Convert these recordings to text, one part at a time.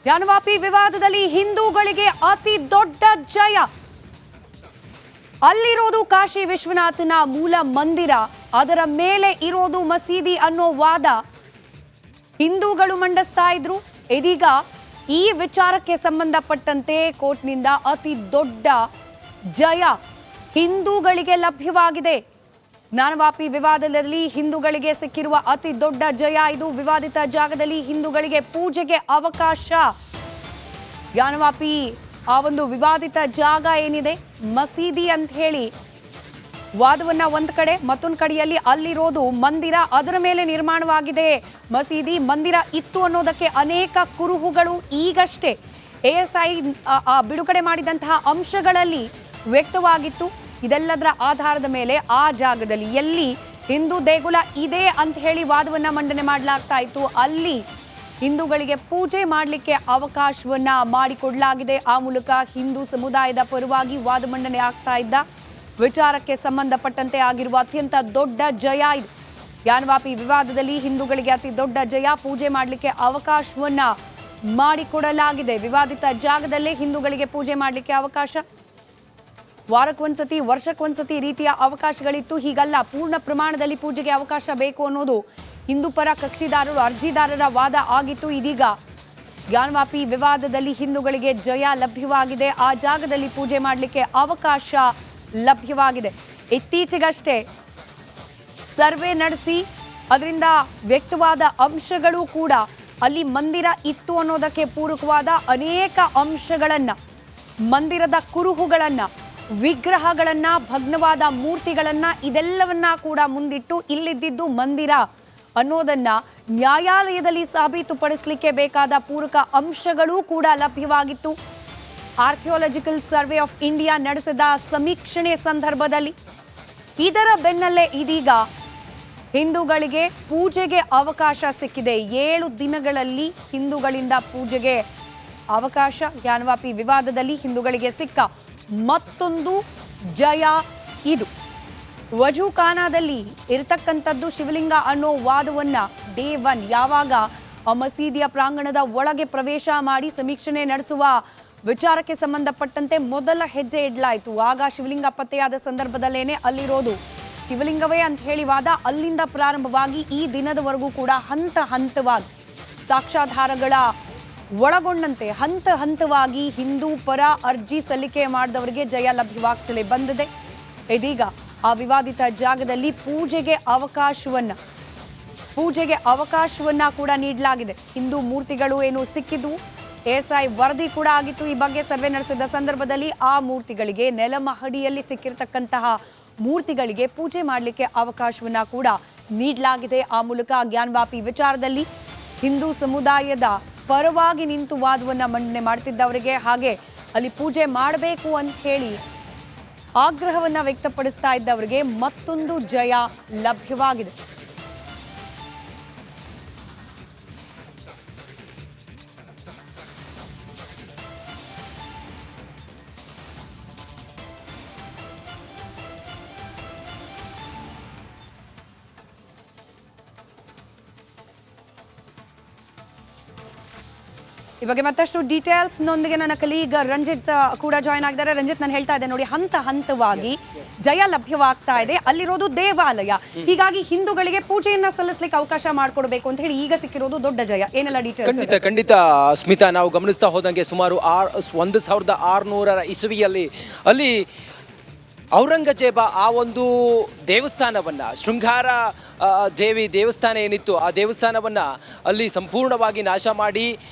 ಜ್ಞಾನವಾಪಿ ವಿವಾದದಲ್ಲಿ ಹಿಂದೂಗಳಿಗೆ ಅತಿ ದೊಡ್ಡ ಜಯ. ಅಲ್ಲಿರೋದು ಕಾಶಿ ವಿಶ್ವನಾಥನ ಮೂಲ ಮಂದಿರ, ಅದರ ಮೇಲೆ ಇರೋದು ಮಸೀದಿ ಅನ್ನೋ ವಾದ ಹಿಂದೂಗಳು ಮಂಡಿಸ್ತಾ ಇದ್ರು. ಇದೀಗ ಈ ವಿಚಾರಕ್ಕೆ ಸಂಬಂಧಪಟ್ಟಂತೆ ಕೋರ್ಟ್ನಿಂದ ಅತಿ ದೊಡ್ಡ ಜಯ ಹಿಂದೂಗಳಿಗೆ ಲಭ್ಯವಾಗಿದೆ. ಜ್ಞಾನವಾಪಿ ವಿವಾದದಲ್ಲಿ ಹಿಂದೂಗಳಿಗೆ ಸಿಕ್ಕಿರುವ ಅತಿ ದೊಡ್ಡ ಜಯ ಇದು. ವಿವಾದಿತ ಜಾಗದಲ್ಲಿ ಹಿಂದೂಗಳಿಗೆ ಪೂಜೆಗೆ ಅವಕಾಶ. ಜ್ಞಾನವಾಪಿ ಆ ಒಂದು ವಿವಾದಿತ ಜಾಗ ಏನಿದೆ ಮಸೀದಿ ಅಂತ ಹೇಳಿ ವಾದವನ್ನ ಒಂದ್ ಕಡೆ, ಮತ್ತೊಂದು ಕಡೆಯಲ್ಲಿ ಅಲ್ಲಿರೋದು ಮಂದಿರ, ಅದರ ಮೇಲೆ ನಿರ್ಮಾಣವಾಗಿದೆ ಮಸೀದಿ. ಮಂದಿರ ಇತ್ತು ಅನ್ನೋದಕ್ಕೆ ಅನೇಕ ಕುರುಹುಗಳು ಈಗಷ್ಟೇ ASI ಬಿಡುಗಡೆ ಮಾಡಿದಂತಹ ಅಂಶಗಳಲ್ಲಿ ವ್ಯಕ್ತವಾಗಿತ್ತು. ಇದೆಲ್ಲದರ ಆಧಾರದ ಮೇಲೆ ಆ ಜಾಗದಲ್ಲಿ ಎಲ್ಲಿ ಹಿಂದೂ ದೇಗುಲ ಇದೆ ಅಂತ ಹೇಳಿ ವಾದವನ್ನ ಮಂಡನೆ ಮಾಡಲಾಗ್ತಾ ಇತ್ತು, ಅಲ್ಲಿ ಹಿಂದೂಗಳಿಗೆ ಪೂಜೆ ಮಾಡಲಿಕ್ಕೆ ಅವಕಾಶವನ್ನ ಮಾಡಿಕೊಡಲಾಗಿದೆ. ಆ ಮೂಲಕ ಹಿಂದೂ ಸಮುದಾಯದ ಪರವಾಗಿ ವಾದ ಮಂಡನೆ ಆಗ್ತಾ ಇದ್ದ ವಿಚಾರಕ್ಕೆ ಸಂಬಂಧಪಟ್ಟಂತೆ ಆಗಿರುವ ಅತ್ಯಂತ ದೊಡ್ಡ ಜಯ ಇದು. ಜ್ಞಾನವಾಪಿ ವಿವಾದದಲ್ಲಿ ಹಿಂದೂಗಳಿಗೆ ಅತಿ ದೊಡ್ಡ ಜಯ, ಪೂಜೆ ಮಾಡಲಿಕ್ಕೆ ಅವಕಾಶವನ್ನ ಮಾಡಿಕೊಡಲಾಗಿದೆ. ವಿವಾದಿತ ಜಾಗದಲ್ಲೇ ಹಿಂದೂಗಳಿಗೆ ಪೂಜೆ ಮಾಡಲಿಕ್ಕೆ ಅವಕಾಶ. ವಾರಕ್ಕೊಂದ್ಸತಿ, ವರ್ಷಕ್ಕೊಂದ್ಸತಿ ರೀತಿಯ ಅವಕಾಶಗಳಿತ್ತು. ಹೀಗಲ್ಲ, ಪೂರ್ಣ ಪ್ರಮಾಣದಲ್ಲಿ ಪೂಜೆಗೆ ಅವಕಾಶ ಬೇಕು ಅನ್ನೋದು ಹಿಂದೂ ಪರ ಕಕ್ಷಿದಾರರು, ಅರ್ಜಿದಾರರ ವಾದ ಆಗಿತ್ತು. ಇದೀಗ ಜ್ಞಾನವಾಪಿ ವಿವಾದದಲ್ಲಿ ಹಿಂದೂಗಳಿಗೆ ಜಯ ಲಭ್ಯವಾಗಿದೆ. ಆ ಜಾಗದಲ್ಲಿ ಪೂಜೆ ಮಾಡಲಿಕ್ಕೆ ಅವಕಾಶ ಲಭ್ಯವಾಗಿದೆ. ಇತ್ತೀಚೆಗಷ್ಟೇ ಸರ್ವೆ ನಡೆಸಿ ಅದರಿಂದ ವ್ಯಕ್ತವಾದ ಅಂಶಗಳು ಕೂಡ ಅಲ್ಲಿ ಮಂದಿರ ಇತ್ತು ಅನ್ನೋದಕ್ಕೆ ಪೂರಕವಾದ ಅನೇಕ ಅಂಶಗಳನ್ನ, ಮಂದಿರದ ಕುರುಹುಗಳನ್ನ, ವಿಗ್ರಹಗಳನ್ನ, ಭಗ್ನವಾದ ಮೂರ್ತಿಗಳನ್ನ, ಇದೆಲ್ಲವನ್ನ ಕೂಡ ಮುಂದಿಟ್ಟು ಇಲ್ಲಿದ್ದಿದ್ದು ಮಂದಿರ ಅನ್ನೋದನ್ನ ನ್ಯಾಯಾಲಯದಲ್ಲಿ ಸಾಬೀತುಪಡಿಸಲಿಕ್ಕೆ ಬೇಕಾದ ಪೂರಕ ಅಂಶಗಳೂ ಕೂಡ ಲಭ್ಯವಾಗಿತ್ತು. ಆರ್ಕಿಯಾಲಜಿಕಲ್ ಸರ್ವೆ ಆಫ್ ಇಂಡಿಯಾ ನಡೆಸಿದ ಸಮೀಕ್ಷಣೆ ಸಂದರ್ಭದಲ್ಲಿ ಇದರ ಬೆನ್ನಲ್ಲೇ ಇದೀಗ ಹಿಂದೂಗಳಿಗೆ ಪೂಜೆಗೆ ಅವಕಾಶ ಸಿಕ್ಕಿದೆ. 7 ದಿನಗಳಲ್ಲಿ ಹಿಂದೂಗಳಿಂದ ಪೂಜೆಗೆ ಅವಕಾಶ. ಜ್ಞಾನವಾಪಿ ವಿವಾದದಲ್ಲಿ ಹಿಂದೂಗಳಿಗೆ ಸಿಕ್ಕ ಮತ್ತೊಂದು ಜಯ ಇದು. ವಜೂಖಾನಾದಲ್ಲಿ ಇರತಕ್ಕಂಥದ್ದು ಶಿವಲಿಂಗ ಅನ್ನೋ ವಾದವನ್ನ ಡೇ 1 ಯಾವಾಗ ಆ ಮಸೀದಿಯ ಪ್ರಾಂಗಣದ ಒಳಗೆ ಪ್ರವೇಶ ಮಾಡಿ ಸಮೀಕ್ಷಣೆ ನಡೆಸುವ ವಿಚಾರಕ್ಕೆ ಸಂಬಂಧಪಟ್ಟಂತೆ ಮೊದಲ ಹೆಜ್ಜೆ ಇಡಲಾಯಿತು. ಆಗ ಶಿವಲಿಂಗ ಪತ್ತೆಯಾದ ಸಂದರ್ಭದಲ್ಲೇನೆ ಅಲ್ಲಿರೋದು ಶಿವಲಿಂಗವೇ ಅಂತ ಹೇಳಿ ವಾದ ಅಲ್ಲಿಂದ ಪ್ರಾರಂಭವಾಗಿ ಈ ದಿನದವರೆಗೂ ಕೂಡ ಹಂತ ಹಂತವಾಗಿ ಸಾಕ್ಷ್ಯಾಧಾರಗಳ ಒಳಗೊಂಡಂತೆ ಹಂತ ಹಂತವಾಗಿ ಹಿಂದೂ ಪರ ಅರ್ಜಿ ಸಲ್ಲಿಕೆ ಮಾಡಿದವರಿಗೆ ಜಯ ಲಭ್ಯವಾಗ್ತಲೇ ಬಂದಿದೆ. ಇದೀಗ ಆ ವಿವಾದಿತ ಜಾಗದಲ್ಲಿ ಪೂಜೆಗೆ ಅವಕಾಶವನ್ನ ಕೂಡ ನೀಡಲಾಗಿದೆ. ಹಿಂದೂ ಮೂರ್ತಿಗಳು ಏನು ಸಿಕ್ಕಿದ್ವು, ASI ವರದಿ ಕೂಡ ಆಗಿತ್ತು. ಈ ಬಗ್ಗೆ ಸರ್ವೆ ನಡೆಸಿದ ಸಂದರ್ಭದಲ್ಲಿ ಆ ಮೂರ್ತಿಗಳಿಗೆ, ನೆಲಮಹಡಿಯಲ್ಲಿ ಸಿಕ್ಕಿರತಕ್ಕಂತಹ ಮೂರ್ತಿಗಳಿಗೆ ಪೂಜೆ ಮಾಡಲಿಕ್ಕೆ ಅವಕಾಶವನ್ನ ಕೂಡ ನೀಡಲಾಗಿದೆ. ಆ ಮೂಲಕ ಜ್ಞಾನವಾಪಿ ವಿಚಾರದಲ್ಲಿ ಹಿಂದೂ ಸಮುದಾಯದ ಪರವಾಗಿ ನಿಂತು ವಾದವನ್ನ ಮಂಡನೆ ಮಾಡ್ತಿದ್ದವರಿಗೆ, ಹಾಗೆ ಅಲ್ಲಿ ಪೂಜೆ ಮಾಡಬೇಕು ಅಂತ ಹೇಳಿ ಆಗ್ರಹವನ್ನ ವ್ಯಕ್ತಪಡಿಸ್ತಾ ಇದ್ದವರಿಗೆ ಮತ್ತೊಂದು ಜಯ ಲಭ್ಯವಾಗಿದೆ. ಈ ಬಗ್ಗೆ ಮತ್ತಷ್ಟು ಡೀಟೇಲ್ಸ್ ನೊಂದಿಗೆ ನನ್ನ ಕಲೀಗ್ ರಂಜಿತ್ ಕೂಡ ಜಾಯ್ನ್ ಆಗಿದ್ದಾರೆ. ರಂಜಿತ್, ನಾನು ಹೇಳ್ತಾ ಇದ್ದೆ ನೋಡಿ, ಹಂತ ಹಂತವಾಗಿ ಜಯ ಲಭ್ಯವಾಗ್ತಾ ಇದೆ. ಅಲ್ಲಿರೋದು ದೇವಾಲಯ, ಹೀಗಾಗಿ ಹಿಂದೂಗಳಿಗೆ ಪೂಜೆಯನ್ನ ಸಲ್ಲಿಸಲಿಕ್ಕೆ ಅವಕಾಶ ಮಾಡಿಕೊಡ್ಬೇಕು ಅಂತ ಹೇಳಿ ಈಗ ಸಿಕ್ಕಿರೋದು ದೊಡ್ಡ ಜಯ. ಏನೆಲ್ಲ ಡೀಟೇಲ್ಸ್? ಖಂಡಿತ ಸ್ಮಿತಾ, ನಾವು ಗಮನಿಸ್ತಾ ಹೋದಂಗೆ ಸುಮಾರು 1600 ಇಸವಿಯಲ್ಲಿ ಅಲ್ಲಿ ಔರಂಗಜೇಬ ಆ ಒಂದು ದೇವಸ್ಥಾನವನ್ನು, ಶೃಂಗಾರ ದೇವಿ ದೇವಸ್ಥಾನ ಏನಿತ್ತು ಆ ದೇವಸ್ಥಾನವನ್ನು ಅಲ್ಲಿ ಸಂಪೂರ್ಣವಾಗಿ ನಾಶ ಮಾಡಿ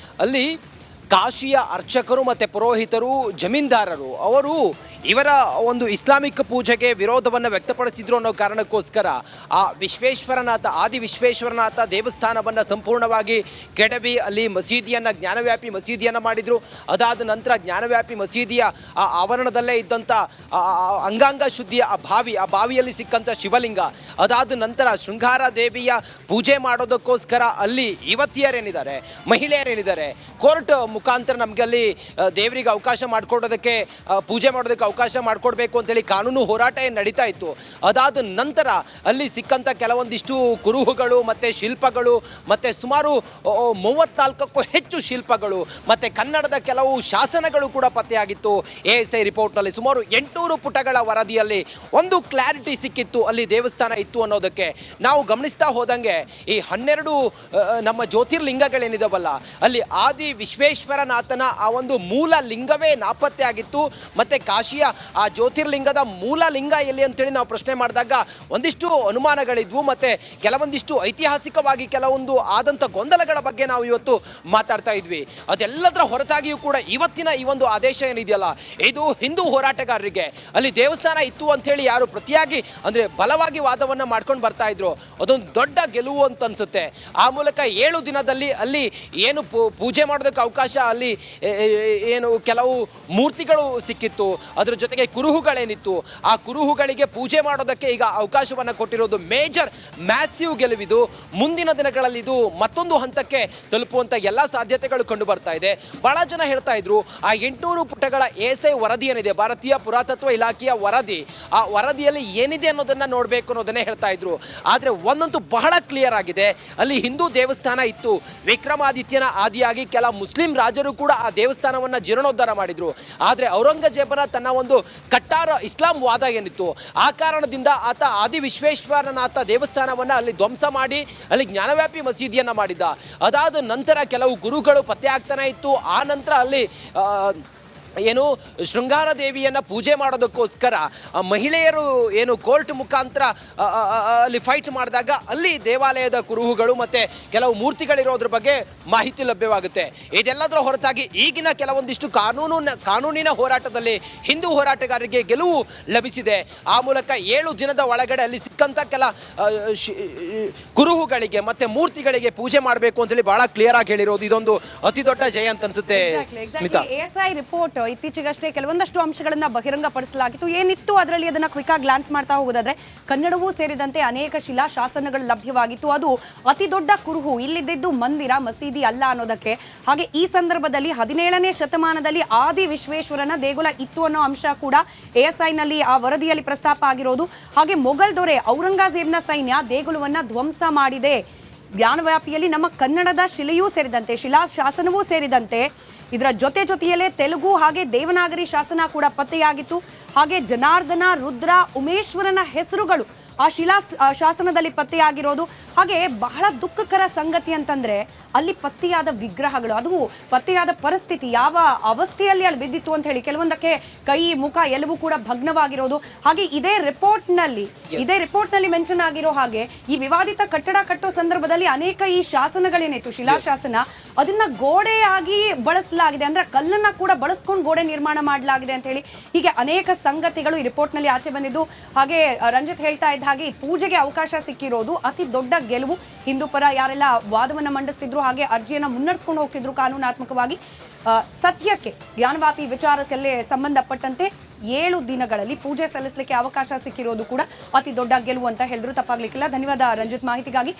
ಅಲ್ಲಿ ಕಾಶಿಯ ಅರ್ಚಕರು ಮತ್ತು ಪುರೋಹಿತರು, ಜಮೀನ್ದಾರರು ಅವರು ಇವರ ಒಂದು ಇಸ್ಲಾಮಿಕ್ ಪೂಜೆಗೆ ವಿರೋಧವನ್ನು ವ್ಯಕ್ತಪಡಿಸಿದ್ರು ಅನ್ನೋ ಕಾರಣಕ್ಕೋಸ್ಕರ ಆ ವಿಶ್ವೇಶ್ವರನಾಥ, ಆದಿ ವಿಶ್ವೇಶ್ವರನಾಥ ದೇವಸ್ಥಾನವನ್ನು ಸಂಪೂರ್ಣವಾಗಿ ಕೆಡವಿ ಅಲ್ಲಿ ಮಸೀದಿಯನ್ನು, ಜ್ಞಾನವ್ಯಾಪಿ ಮಸೀದಿಯನ್ನು ಮಾಡಿದರು. ಅದಾದ ನಂತರ ಜ್ಞಾನವ್ಯಾಪಿ ಮಸೀದಿಯ ಆ ಆವರಣದಲ್ಲೇ ಇದ್ದಂಥ ಅಂಗಾಂಗ ಶುದ್ಧಿಯ ಆ ಬಾವಿಯಲ್ಲಿ ಸಿಕ್ಕಂಥ ಶಿವಲಿಂಗ, ಅದಾದ ನಂತರ ಶೃಂಗಾರ ದೇವಿಯ ಪೂಜೆ ಮಾಡೋದಕ್ಕೋಸ್ಕರ ಅಲ್ಲಿ ಯುವತಿಯರೇನಿದ್ದಾರೆ, ಮಹಿಳೆಯರೇನಿದ್ದಾರೆ, ಕೋರ್ಟ್ ಮುಖಾಂತರ ನಮಗೆ ಅಲ್ಲಿ ದೇವರಿಗೆ ಅವಕಾಶ ಮಾಡಿಕೊಡೋದಕ್ಕೆ, ಪೂಜೆ ಮಾಡೋದಕ್ಕೆ ಅವಕಾಶ ಮಾಡಿಕೊಡ್ಬೇಕು ಅಂತೇಳಿ ಕಾನೂನು ಹೋರಾಟ ಏನು ನಡೀತಾ ಇತ್ತು. ಅದಾದ ನಂತರ ಅಲ್ಲಿ ಸಿಕ್ಕಂಥ ಕೆಲವೊಂದಿಷ್ಟು ಕುರುಹುಗಳು ಮತ್ತು ಶಿಲ್ಪಗಳು ಮತ್ತು ಸುಮಾರು 34ಕ್ಕೂ ಹೆಚ್ಚು ಶಿಲ್ಪಗಳು ಮತ್ತು ಕನ್ನಡದ ಕೆಲವು ಶಾಸನಗಳು ಕೂಡ ಪತ್ತೆಯಾಗಿತ್ತು. ASI ರಿಪೋರ್ಟ್ನಲ್ಲಿ ಸುಮಾರು 800 ಪುಟಗಳ ವರದಿಯಲ್ಲಿ ಒಂದು ಕ್ಲಾರಿಟಿ ಸಿಕ್ಕಿತ್ತು, ಅಲ್ಲಿ ದೇವಸ್ಥಾನ ಇತ್ತು ಅನ್ನೋದಕ್ಕೆ. ನಾವು ಗಮನಿಸ್ತಾ ಹೋದಂಗೆ ಈ 12 ನಮ್ಮ ಜ್ಯೋತಿರ್ಲಿಂಗಗಳೇನಿದಾವಲ್ಲ, ಅಲ್ಲಿ ಆದಿ ವಿಶ್ವೇಶ್ವರನಾಥನ ಆ ಒಂದು ಮೂಲ ಲಿಂಗವೇ ನಾಪತ್ತೆ ಆಗಿತ್ತು. ಮತ್ತು ಕಾಶಿಯ ಆ ಜ್ಯೋತಿರ್ಲಿಂಗದ ಮೂಲ ಲಿಂಗ ಎಲ್ಲಿ ಅಂತೇಳಿ ನಾವು ಪ್ರಶ್ನೆ ಮಾಡಿದಾಗ ಒಂದಿಷ್ಟು ಅನುಮಾನಗಳಿದ್ವು. ಮತ್ತು ಕೆಲವೊಂದಿಷ್ಟು ಐತಿಹಾಸಿಕವಾಗಿ ಕೆಲವೊಂದು ಆದಂಥ ಗೊಂದಲಗಳ ಬಗ್ಗೆ ನಾವು ಇವತ್ತು ಮಾತಾಡ್ತಾ ಇದ್ವಿ. ಅದೆಲ್ಲದರ ಹೊರತಾಗಿಯೂ ಕೂಡ ಇವತ್ತಿನ ಈ ಒಂದು ಆದೇಶ ಏನಿದೆಯಲ್ಲ, ಇದು ಹಿಂದೂ ಹೋರಾಟಗಾರರಿಗೆ ಅಲ್ಲಿ ದೇವಸ್ಥಾನ ಇತ್ತು ಅಂಥೇಳಿ ಯಾರು ಪ್ರತಿಯಾಗಿ ಅಂದರೆ ಬಲವಾಗಿ ವಾದವನ್ನು ಮಾಡ್ಕೊಂಡು ಬರ್ತಾ ಇದ್ರು, ಅದೊಂದು ದೊಡ್ಡ ಗೆಲುವು ಅಂತ ಅನಿಸುತ್ತೆ. ಆ ಮೂಲಕ 7 ದಿನದಲ್ಲಿ ಅಲ್ಲಿ ಏನು ಪೂಜೆ ಮಾಡೋದಕ್ಕೆ ಅವಕಾಶ, ಅಲ್ಲಿ ಏನು ಕೆಲವು ಮೂರ್ತಿಗಳು ಸಿಕ್ಕಿತ್ತು, ಅದರ ಜೊತೆಗೆ ಕುರುಹುಗಳೇನಿತ್ತು, ಆ ಕುರುಹುಗಳಿಗೆ ಪೂಜೆ ಮಾಡೋದಕ್ಕೆ ಈಗ ಅವಕಾಶವನ್ನು ಕೊಟ್ಟಿರೋದು ಮೇಜರ್ ಮ್ಯಾಸಿವ್ ಗೆಲುವಿದು. ಮುಂದಿನ ದಿನಗಳಲ್ಲಿ ಇದು ಮತ್ತೊಂದು ಹಂತಕ್ಕೆ ತಲುಪುವಂಥ ಎಲ್ಲ ಸಾಧ್ಯತೆಗಳು ಕಂಡು ಬರ್ತಾ ಇದೆ. ಬಹಳ ಜನ ಹೇಳ್ತಾ ಇದ್ರು, ಆ 800 ಪುಟಗಳ ASI ವರದಿ ಏನಿದೆ, ಭಾರತೀಯ ಪುರಾತತ್ವ ಇಲಾಖೆಯ ವರದಿ, ಆ ವರದಿಯಲ್ಲಿ ಏನಿದೆ ಅನ್ನೋದನ್ನ ನೋಡಬೇಕು ಅನ್ನೋದನ್ನೇ ಹೇಳ್ತಾ ಇದ್ರು. ಆದರೆ ಒಂದಂತೂ ಬಹಳ ಕ್ಲಿಯರ್ ಆಗಿದೆ, ಅಲ್ಲಿ ಹಿಂದೂ ದೇವಸ್ಥಾನ ಇತ್ತು. ವಿಕ್ರಮಾದಿತ್ಯನ ಆದಿಯಾಗಿ ಕೆಲ ಮುಸ್ಲಿಂ ರಾಜರು ಕೂಡ ಆ ದೇವಸ್ಥಾನವನ್ನ ಜೀರ್ಣೋದ್ಧಾರ ಮಾಡಿದ್ರು. ಆದರೆ ಔರಂಗಜೇಬನ ತನ್ನ ಒಂದು ಕಟ್ಟಾರ ಇಸ್ಲಾಂ ವಾದ ಏನಿತ್ತು, ಆ ಕಾರಣದಿಂದ ಆತ ಆದಿ ವಿಶ್ವೇಶ್ವರನಾಥ ದೇವಸ್ಥಾನವನ್ನ ಅಲ್ಲಿ ಧ್ವಂಸ ಮಾಡಿ ಅಲ್ಲಿ ಜ್ಞಾನವ್ಯಾಪಿ ಮಸೀದಿಯನ್ನ ಮಾಡಿದ್ದ. ಅದಾದ ನಂತರ ಕೆಲವು ಗುರುಗಳು ಪತ್ತೆ ಆಗ್ತಾನೆ ಇತ್ತು. ಆ ನಂತರ ಅಲ್ಲಿ ಏನು ಶೃಂಗಾರ ದೇವಿಯನ್ನು ಪೂಜೆ ಮಾಡೋದಕ್ಕೋಸ್ಕರ ಮಹಿಳೆಯರು ಏನು ಕೋರ್ಟ್ ಮುಖಾಂತರ ಅಲ್ಲಿ ಫೈಟ್ ಮಾಡಿದಾಗ ಅಲ್ಲಿ ದೇವಾಲಯದ ಕುರುಹುಗಳು ಮತ್ತು ಕೆಲವು ಮೂರ್ತಿಗಳಿರೋದ್ರ ಬಗ್ಗೆ ಮಾಹಿತಿ ಲಭ್ಯವಾಗುತ್ತೆ. ಇದೆಲ್ಲದರ ಹೊರತಾಗಿ ಈಗಿನ ಕೆಲವೊಂದಿಷ್ಟು ಕಾನೂನಿನ ಹೋರಾಟದಲ್ಲಿ ಹಿಂದೂ ಹೋರಾಟಗಾರರಿಗೆ ಗೆಲುವು ಲಭಿಸಿದೆ. ಆ ಮೂಲಕ 7 ದಿನದ ಒಳಗಡೆ ಅಲ್ಲಿ ಸಿಕ್ಕಂಥ ಕೆಲ ಕುರುಹುಗಳಿಗೆ ಮತ್ತು ಮೂರ್ತಿಗಳಿಗೆ ಪೂಜೆ ಮಾಡಬೇಕು ಅಂತೇಳಿ ಬಹಳ ಕ್ಲಿಯರ್ ಆಗಿ ಹೇಳಿರೋದು ಇದೊಂದು ಅತಿ ದೊಡ್ಡ ಜಯ ಅಂತ ಅನ್ಸುತ್ತೆ. ಸ್ಮಿತಾ, ASI ರಿಪೋರ್ಟ್ ಇತ್ತೀಚೆಗಷ್ಟೇ ಕೆಲವೊಂದಷ್ಟು ಅಂಶಗಳನ್ನ ಬಹಿರಂಗಪಡಿಸಲಾಗಿತ್ತು. ಏನಿತ್ತು ಅದರಲ್ಲಿ ಅದನ್ನ ಕ್ವಿಕ್ ಆಗಿ ಗ್ಲಾನ್ಸ್ ಮಾಡ್ತಾ ಹೋಗೋದಾದ್ರೆ, ಕನ್ನಡವೂ ಸೇರಿದಂತೆ ಅನೇಕ ಶಿಲಾ ಶಾಸನಗಳು ಲಭ್ಯವಾಗಿತ್ತು. ಅದು ಅತಿ ದೊಡ್ಡ ಕುರುಹು ಇಲ್ಲಿದ್ದು ಮಂದಿರ ಮಸೀದಿ ಅಲ್ಲ ಅನ್ನೋದಕ್ಕೆ. ಹಾಗೆ ಈ ಸಂದರ್ಭದಲ್ಲಿ 17ನೇ ಶತಮಾನದಲ್ಲಿ ಆದಿ ವಿಶ್ವೇಶ್ವರನ ದೇಗುಲ ಇತ್ತು ಅನ್ನೋ ಅಂಶ ಕೂಡ ASI ನಲ್ಲಿ ಆ ವರದಿಯಲ್ಲಿ ಪ್ರಸ್ತಾಪ ಆಗಿರೋದು. ಹಾಗೆ ಮೊಘಲ್ ದೊರೆ ಔರಂಗಜೇಬ್ನ ಸೈನ್ಯ ದೇಗುಲವನ್ನ ಧ್ವಂಸ ಮಾಡಿದೆ. ಜ್ಞಾನವ್ಯಾಪಿಯಲ್ಲಿ ನಮ್ಮ ಕನ್ನಡದ ಶಿಲೆಯೂ ಸೇರಿದಂತೆ ಶಿಲಾ ಶಾಸನವೂ ಸೇರಿದಂತೆ ಇದರ ಜೊತೆಯಲ್ಲೇ ತೆಲುಗು ಹಾಗೆ ದೇವನಾಗರಿ ಶಾಸನ ಕೂಡ ಪತ್ತೆಯಾಗಿತ್ತು. ಹಾಗೆ ಜನಾರ್ದನ, ರುದ್ರ, ಉಮೇಶ್ವರನ ಹೆಸರುಗಳು ಆ ಶಿಲಾ ಶಾಸನದಲ್ಲಿ ಪತ್ತೆಯಾಗಿರೋದು. ಹಾಗೆ ಬಹಳ ದುಃಖಕರ ಸಂಗತಿ ಅಂತಂದ್ರೆ, ಅಲ್ಲಿ ಪತ್ತೆಯಾದ ವಿಗ್ರಹಗಳು, ಅದು ಪತ್ತೆಯಾದ ಪರಿಸ್ಥಿತಿ ಯಾವ ಅವಸ್ಥೆಯಲ್ಲಿ ಅಲ್ಲಿ ಬಿದ್ದಿತ್ತು ಅಂತ ಹೇಳಿ, ಕೆಲವೊಂದಕ್ಕೆ ಕೈ, ಮುಖ ಎಲ್ಲವೂ ಕೂಡ ಭಗ್ನವಾಗಿರೋದು. ಹಾಗೆ ಇದೇ ರಿಪೋರ್ಟ್ ನಲ್ಲಿ ಮೆನ್ಷನ್ ಆಗಿರೋ ಹಾಗೆ ಈ ವಿವಾದಿತ ಕಟ್ಟಡ ಕಟ್ಟೋ ಸಂದರ್ಭದಲ್ಲಿ ಅನೇಕ ಈ ಶಾಸನಗಳೇನಿತ್ತು, ಶಿಲಾಶಾಸನ, ಅದನ್ನ ಗೋಡೆಯಾಗಿ ಬಳಸಲಾಗಿದೆ. ಅಂದ್ರೆ ಕಲ್ಲನ್ನ ಕೂಡ ಬಳಸ್ಕೊಂಡು ಗೋಡೆ ನಿರ್ಮಾಣ ಮಾಡಲಾಗಿದೆ ಅಂತ ಹೇಳಿ ಹೀಗೆ ಅನೇಕ ಸಂಗತಿಗಳು ಈ ರಿಪೋರ್ಟ್ ನಲ್ಲಿ ಆಚೆ ಬಂದಿದ್ದು. ಹಾಗೆ ರಂಜಿತ್ ಹೇಳ್ತಾ ಇದ್ದ ಹಾಗೆ ಈ ಪೂಜೆಗೆ ಅವಕಾಶ ಸಿಕ್ಕಿರೋದು ಅತಿ ದೊಡ್ಡ ಗೆಲುವು. ಹಿಂದೂ ಪರ ಯಾರೆಲ್ಲ ವಾದವನ್ನ ಮಂಡಿಸ್ತಿದ್ರು, ಹಾಗೆ ಅರ್ಜಿಯನ್ನ ಮುನ್ನಡೆಸ್ಕೊಂಡು ಹೋಗ್ತಿದ್ರು ಕಾನೂನಾತ್ಮಕವಾಗಿ, ಸತ್ಯಕ್ಕೆ ಜ್ಞಾನವ್ಯಾಪಿ ವಿಚಾರಕ್ಕೆ ಸಂಬಂಧಪಟ್ಟಂತೆ 7 ದಿನಗಳಲ್ಲಿ ಪೂಜೆ ಸಲ್ಲಿಸಲಿಕ್ಕೆ ಅವಕಾಶ ಸಿಕ್ಕಿರೋದು ಕೂಡ ಅತಿ ದೊಡ್ಡ ಗೆಲುವು ಅಂತ ಹೇಳಿದ್ರು ತಪ್ಪಾಗ್ಲಿಕ್ಕಿಲ್ಲ. ಧನ್ಯವಾದ ರಂಜಿತ್ ಮಾಹಿತಿಗಾಗಿ.